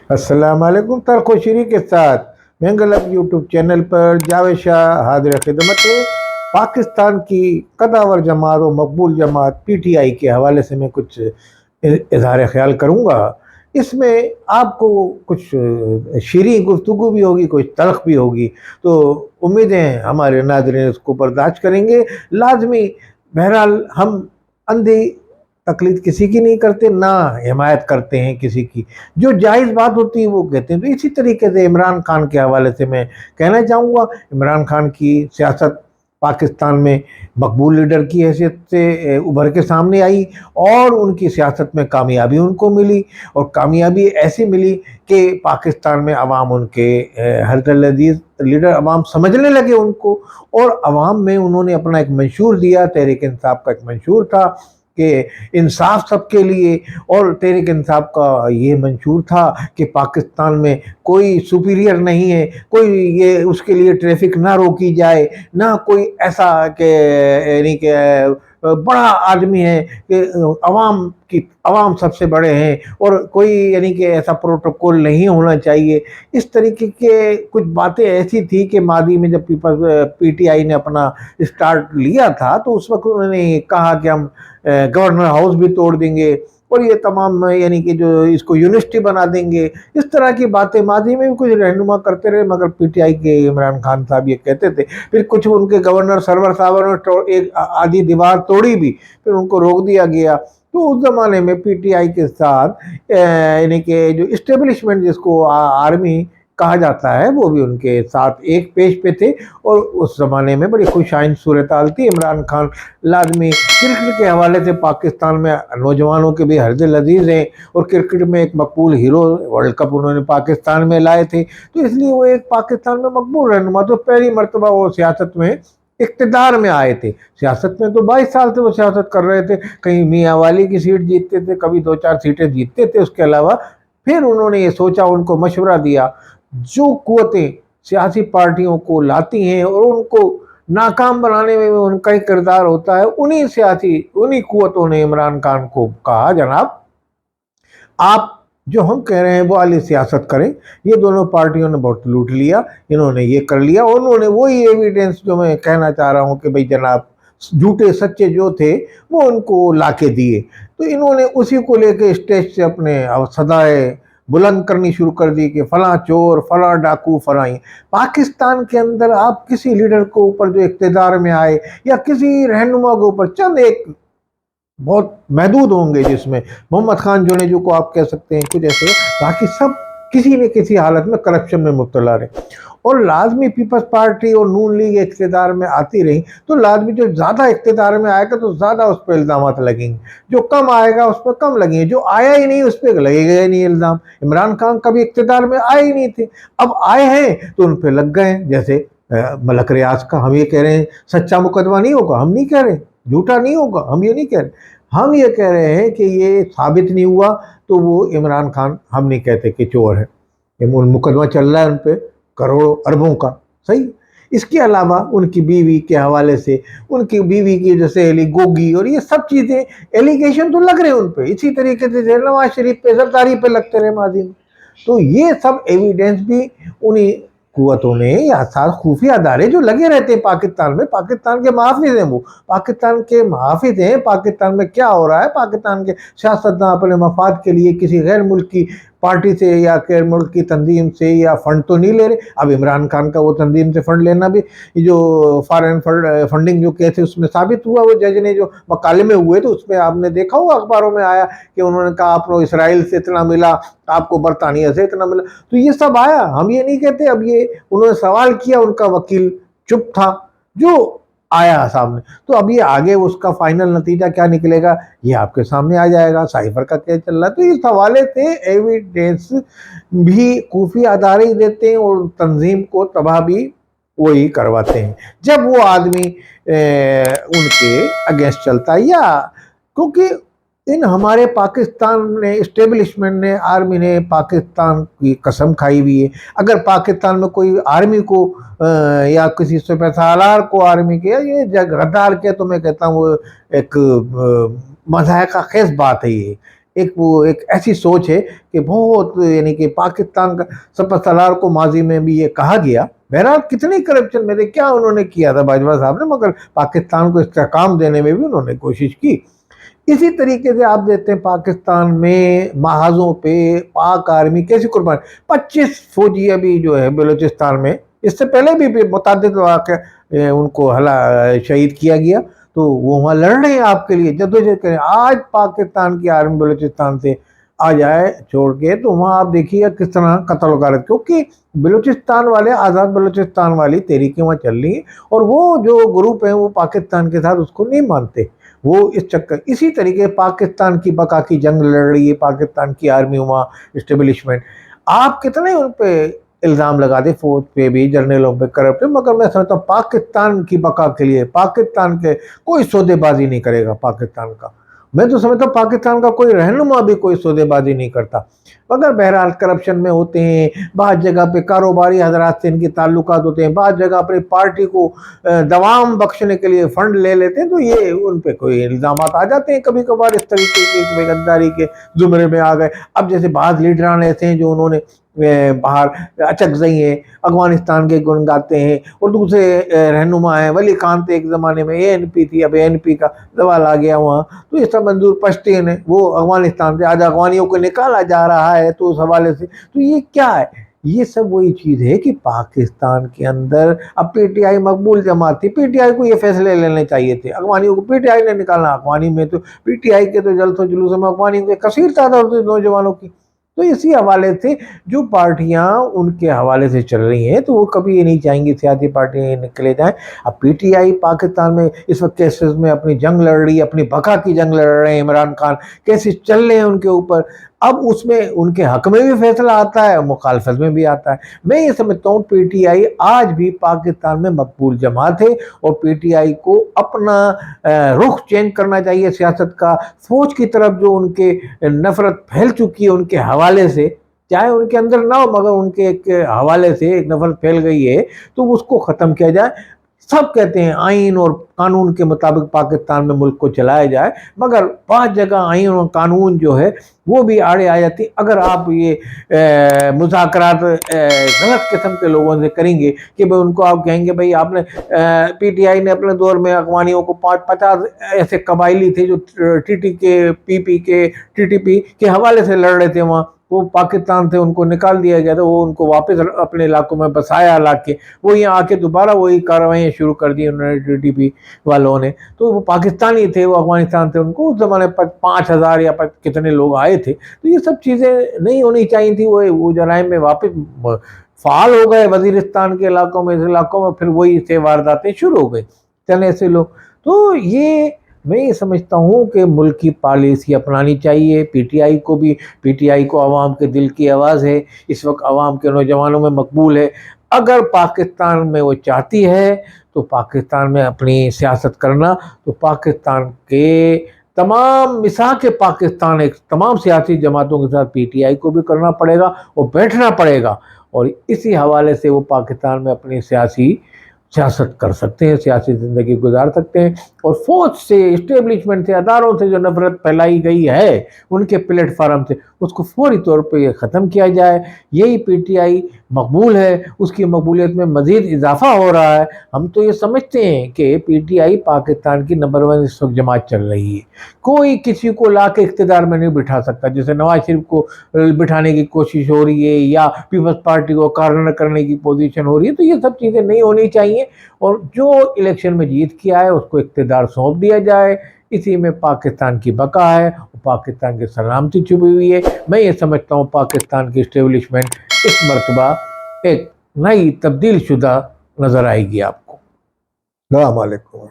अस्सलाम वालेकुम। तर्क व शरी के साथ मंगलम यूट्यूब चैनल पर जावेद शाह हाजिर खिदमत है। पाकिस्तान की कदावर जमात और मकबूल जमात पीटीआई के हवाले से मैं कुछ इजहार ख्याल करूँगा। इसमें आपको कुछ शीरीं गुफ्तगू भी होगी, कुछ तल्ख भी होगी, तो उम्मीदें हमारे नाज़रीन इसको बर्दाश्त करेंगे लाजमी। बहरहाल हम अंधी तकलीद किसी की नहीं करते, ना हिमायत करते हैं किसी की। जो जायज़ बात होती है वो कहते हैं। तो इसी तरीके से इमरान खान के हवाले से मैं कहना चाहूँगा, इमरान खान की सियासत पाकिस्तान में मकबूल लीडर की हैसियत से उभर के सामने आई और उनकी सियासत में कामयाबी उनको मिली, और कामयाबी ऐसी मिली कि पाकिस्तान में अवाम उनके हरदल अजीज़ लीडर अवाम समझने लगे उनको, और अवाम में उन्होंने अपना एक मंशूर दिया। तहरीक इंसाफ का एक मंशूर था कि इंसाफ सबके लिए, और तहरीक इंसाफ का ये मंशूर था कि पाकिस्तान में कोई सुपीरियर नहीं है, कोई ये उसके लिए ट्रैफिक ना रोकी जाए, ना कोई ऐसा कि यानी कि बड़ा आदमी है कि अवाम सबसे बड़े हैं, और कोई यानी कि ऐसा प्रोटोकॉल नहीं होना चाहिए। इस तरीके के कुछ बातें ऐसी थी कि मादी में जब पीटीआई ने अपना स्टार्ट लिया था तो उस वक्त उन्होंने कहा कि हम गवर्नर हाउस भी तोड़ देंगे और ये तमाम यानी कि जो इसको यूनिवर्सिटी बना देंगे। इस तरह की बातें माजी में भी कुछ रहनुमा करते रहे, मगर पीटीआई के इमरान खान साहब ये कहते थे। फिर कुछ उनके गवर्नर सरवर साहब ने एक आधी दीवार तोड़ी भी, फिर उनको रोक दिया गया। तो उस ज़माने में पीटीआई के साथ यानी कि जो इस्टेब्लिशमेंट जिसको आर्मी कहा जाता है वो भी उनके साथ एक पेज पे थे, और उस ज़माने में बड़ी खुशाइन सूरत हाल थी। इमरान खान लाजमी क्रिकेट के हवाले से पाकिस्तान में नौजवानों के भी हरदिल अजीज़ हैं, और क्रिकेट में एक मकबूल हीरो, वर्ल्ड कप उन्होंने पाकिस्तान में लाए थे, तो इसलिए वो एक पाकिस्तान में मकबूल रहनुमा। तो पहली मरतबा वो सियासत में इक़्तिदार में आए थे। सियासत में तो 22 साल से वो सियासत कर रहे थे, कहीं मियाँ वाली की सीट जीतते थे, कभी 2-4 सीटें जीतते थे। उसके अलावा फिर उन्होंने ये सोचा, उनको मशवरा दिया, जो कुव्वतें सियासी पार्टियों को लाती हैं और उनको नाकाम बनाने में उनका ही किरदार होता है, उन्हीं कुव्वतों ने इमरान खान को कहा, जनाब आप जो हम कह रहे हैं वो वाली सियासत करें। ये दोनों पार्टियों ने बहुत लूट लिया, इन्होंने ये कर लिया, और उन्होंने वही एविडेंस जो मैं कहना चाह रहा हूँ कि भाई जनाब झूठे सच्चे जो थे वो उनको लाके दिए। तो इन्होंने उसी को लेके स्टेज से अपने सदाएं बुलंद करनी शुरू कर दी कि फलां चोर, फलां डाकू, फलां। पाकिस्तान के अंदर आप किसी लीडर के ऊपर जो इक़्तिदार में आए या किसी रहनुमा के ऊपर, चंद एक बहुत महदूद होंगे जिसमें मोहम्मद खान जुनेजू को आप कह सकते हैं, कुछ ऐसे, बाकी सब किसी न किसी हालत में करप्शन में मुब्तला रहे। और लाजमी पीपल्स पार्टी और नून लीग इक़्तिदार में आती रही, तो लाजमी जो ज़्यादा इक़्तिदार में आएगा तो ज़्यादा उस पर इल्ज़ामात लगेंगे, जो कम आएगा उस पर कम लगेंगे, जो आया ही नहीं उस पर लगेगा ही नहीं इल्ज़ाम। इमरान खान कभी इक़्तिदार में आए ही नहीं थे, अब आए हैं तो उन पर लग गए। जैसे मलक रियाज का हम ये कह रहे हैं सच्चा मुकदमा नहीं होगा, हम नहीं कह रहे झूठा नहीं होगा, हम ये नहीं कह रहे, हम ये कह रहे हैं कि ये साबित नहीं हुआ तो वो इमरान खान, हम नहीं कहते कि चोर है। मुकदमा चल रहा है उन पर करोड़ों अरबों का, सही। इसके अलावा उनकी बीवी के हवाले से, उनकी बीवी की जैसे एली गोगी और ये सब चीज़ें एलिगेशन तो लग रहे हैं उन पर, इसी तरीके से नवाज शरीफ पे जरदारी पे लगते रहे माजी में। तो ये सब एविडेंस भी उन्हीं कुव्वतों ने या साथ खुफिया अदारे जो लगे रहते हैं पाकिस्तान में, पाकिस्तान के मुहाफिज हैं, वो पाकिस्तान के मुहाफिज हैं। पाकिस्तान में क्या हो रहा है, पाकिस्तान के सियासतदान अपने मफाद के लिए किसी गैर मुल्क की पार्टी से या गैर मुल्क की तंजीम से या फंड तो नहीं ले रहे। अब इमरान खान का वो तंजीम से फंड लेना भी, जो फॉरेन फंडिंग जो केस है उसमें साबित हुआ। वो जज ने जो मकाले में हुए तो उसमें आपने देखा होगा, अखबारों में आया कि उन्होंने कहा आपको इसराइल से इतना मिला, आपको बरतानिया से इतना मिला, तो ये सब आया, हम ये नहीं कहते। अब ये उन्होंने सवाल किया, उनका वकील चुप था, जो आया सामने, तो अब ये आगे उसका फाइनल नतीजा क्या निकलेगा ये आपके सामने आ जाएगा। साइफर का क्या चल रहा है, तो इस हवाले से एविडेंस भी खुफिया अदारे देते हैं और तंजीम को तबाह भी वही करवाते हैं जब वो आदमी उनके अगेंस्ट चलता है। या क्योंकि इन हमारे पाकिस्तान ने, इस्टेब्लिशमेंट ने, आर्मी ने पाकिस्तान की कसम खाई हुई है। अगर पाकिस्तान में कोई आर्मी को या किसी सुपह सालार को आर्मी के ये गद्दार के, तो मैं कहता हूँ वो एक मज़ाक़ खेज़ बात है ये ایک ایسی سوچ ہے کہ بہت یعنی کہ پاکستان کا سپہ سالار کو ماضی میں بھی یہ کہا گیا. بہرحال کتنی کرپشن میں کیا انہوں نے کیا تھا باجوہ صاحب نے، مگر پاکستان کو استحکام دینے میں بھی انہوں نے کوشش کی. اسی طریقے سے آپ دیکھتے ہیں پاکستان میں محاذوں پہ پاک آرمی کیسی قربان، 25 فوجی ابھی جو ہے بلوچستان میں، اس سے پہلے بھی متعدد واقع ان کو شہید کیا گیا، تو وہ وہاں لڑ رہے ہیں آپ کے لیے، جدوجہد کریں. آج پاکستان کی آرمی بلوچستان سے آ جائے چھوڑ کے، تو وہاں آپ دیکھیے کس طرح قتل و غارت، کیونکہ بلوچستان والے، آزاد بلوچستان والی تحریکیں وہاں چل رہی ہیں، اور وہ جو گروپ ہیں وہ پاکستان کے ساتھ اس کو نہیں مانتے. وہ اس چکر، اسی طریقے پاکستان کی بقا کی جنگ لڑ رہی ہے پاکستان کی آرمی وہاں اسٹیبلشمنٹ. آپ کتنے ان پہ الزام لگا دیں، فوج پہ بھی، جرنیلوں پہ کرپٹ، مگر میں سمجھتا ہوں پاکستان کی بقا کے لیے پاکستان کے کوئی سودے بازی نہیں کرے گا پاکستان کا. میں تو سمجھتا ہوں پاکستان کا کوئی رہنما بھی کوئی سودے بازی نہیں کرتا، مگر بہرحال کرپشن میں ہوتے ہیں. بعض جگہ پہ کاروباری حضرات سے ان کے تعلقات ہوتے ہیں، بعض جگہ اپنی پارٹی کو دوام بخشنے کے لیے فنڈ لے لیتے ہیں، تو یہ ان پہ کوئی الزامات آ جاتے ہیں کبھی کبھار اس طریقے کی غداری کے زمرے میں آ گئے. اب جیسے بعض لیڈران ایسے ہیں جو انہوں نے باہر اچکزئی ہیں، افغانستان کے گن گاتے ہیں، اور دوسرے رہنما ہیں، ولی خان تھے ایک زمانے میں، اے این پی تھی، اب اے این پی کا زوال آ گیا وہاں، تو اس طرح منظور پشتین ہے، وہ افغانستان سے آج افغانیوں کو نکالا جا رہا ہے، تو اس حوالے سے تو یہ کیا ہے؟ یہ سب وہی چیز ہے کہ پاکستان کے اندر اب پی ٹی آئی مقبول جماعت تھی، پی ٹی آئی کو یہ فیصلے لینے چاہیے تھے، افغانیوں کو پی ٹی آئی نے نکالنا. افغانی میں تو پی ٹی آئی کے تو جلسوں و جلوسوں میں افغانیوں کے کثیر تعداد ہوتی ہے نوجوانوں کی. تو اسی حوالے سے جو پارٹیاں ان کے حوالے سے چل رہی ہیں، تو وہ کبھی یہ نہیں چاہیں گی سیاسی پارٹیاں نکلے جائیں. اب پی ٹی آئی پاکستان میں اس وقت کیسز میں اپنی جنگ لڑ رہی ہے، اپنی بقا کی جنگ لڑ رہے ہیں، عمران خان کیسز چل رہے ہیں ان کے اوپر. اب اس میں ان کے حق میں بھی فیصلہ آتا ہے، مخالفت میں بھی آتا ہے. میں یہ سمجھتا ہوں پی ٹی آئی آج بھی پاکستان میں مقبول جماعت ہے، اور پی ٹی آئی کو اپنا رخ چینج کرنا چاہیے سیاست کا. فوج کی طرف جو ان کے نفرت پھیل چکی ہے ان کے حوالے سے، چاہے ان کے اندر نہ ہو مگر ان کے ایک حوالے سے ایک نفرت پھیل گئی ہے، تو اس کو ختم کیا جائے. سب کہتے ہیں آئین اور قانون کے مطابق پاکستان میں ملک کو چلایا جائے، مگر بعض جگہ آئین اور قانون جو ہے وہ بھی آڑے آ جاتی. اگر آپ یہ مذاکرات غلط قسم کے لوگوں سے کریں گے کہ ان کو آپ کہیں گے بھئی آپ نے پی ٹی آئی نے اپنے دور میں افغانیوں کو 50 ایسے قبائلی تھے جو ٹی ٹی کے پی پی کے ٹی ٹی پی کے حوالے سے لڑ رہے تھے، وہاں وہ پاکستان سے ان کو نکال دیا گیا تھا، وہ ان کو واپس اپنے علاقوں میں بسایا لا کے، وہ یہاں آ کے دوبارہ وہی کارروائیاں شروع کر دی انہوں نے ٹی ٹی پی والوں نے. تو وہ پاکستانی تھے، وہ افغانستان سے ان کو اس زمانے پر 5000 یا کتنے لوگ آئے تھے. تو یہ سب چیزیں نہیں ہونی چاہیے تھی. وہ جرائم میں واپس فعال ہو گئے وزیرستان کے علاقوں میں، اس علاقوں میں پھر وہی سے وارداتیں شروع ہو گئی چلنے سے لوگ. تو یہ میں یہ سمجھتا ہوں کہ ملک کی پالیسی اپنانی چاہیے پی ٹی آئی کو بھی. پی ٹی آئی کو عوام کے دل کی آواز ہے، اس وقت عوام کے نوجوانوں میں مقبول ہے. اگر پاکستان میں وہ چاہتی ہے تو پاکستان میں اپنی سیاست کرنا، تو پاکستان کے تمام مساق پاکستان ایک تمام سیاسی جماعتوں کے ساتھ پی ٹی آئی کو بھی کرنا پڑے گا اور بیٹھنا پڑے گا، اور اسی حوالے سے وہ پاکستان میں اپنی سیاست کر سکتے ہیں، سیاسی زندگی گزار سکتے ہیں. اور فوج سے، اسٹیبلشمنٹ سے، اداروں سے جو نفرت پھیلائی گئی ہے ان کے پلیٹ فارم سے، اس کو فوری طور پہ یہ ختم کیا جائے. یہی پی ٹی آئی مقبول ہے، اس کی مقبولیت میں مزید اضافہ ہو رہا ہے. ہم تو یہ سمجھتے ہیں کہ پی ٹی آئی پاکستان کی نمبر 1 اس وقت جماعت چل رہی ہے. کوئی کسی کو لا کے اقتدار میں نہیں بٹھا سکتا، جیسے نواز شریف کو بٹھانے کی کوشش ہو رہی ہے یا پیپلز پارٹی کو کارنر کرنے کی پوزیشن ہو رہی ہے. تو یہ سب چیزیں نہیں ہونی چاہیے، اور جو الیکشن میں جیت کے آئے اس کو اقتدار سونپ دیا جائے. اسی میں پاکستان کی بقا ہے، پاکستان کی سلامتی چھپی ہوئی ہے. میں یہ سمجھتا ہوں پاکستان کی اسٹیبلشمنٹ اس مرتبہ ایک نئی تبدیل شدہ نظر آئے گی آپ کو. السلام علیکم.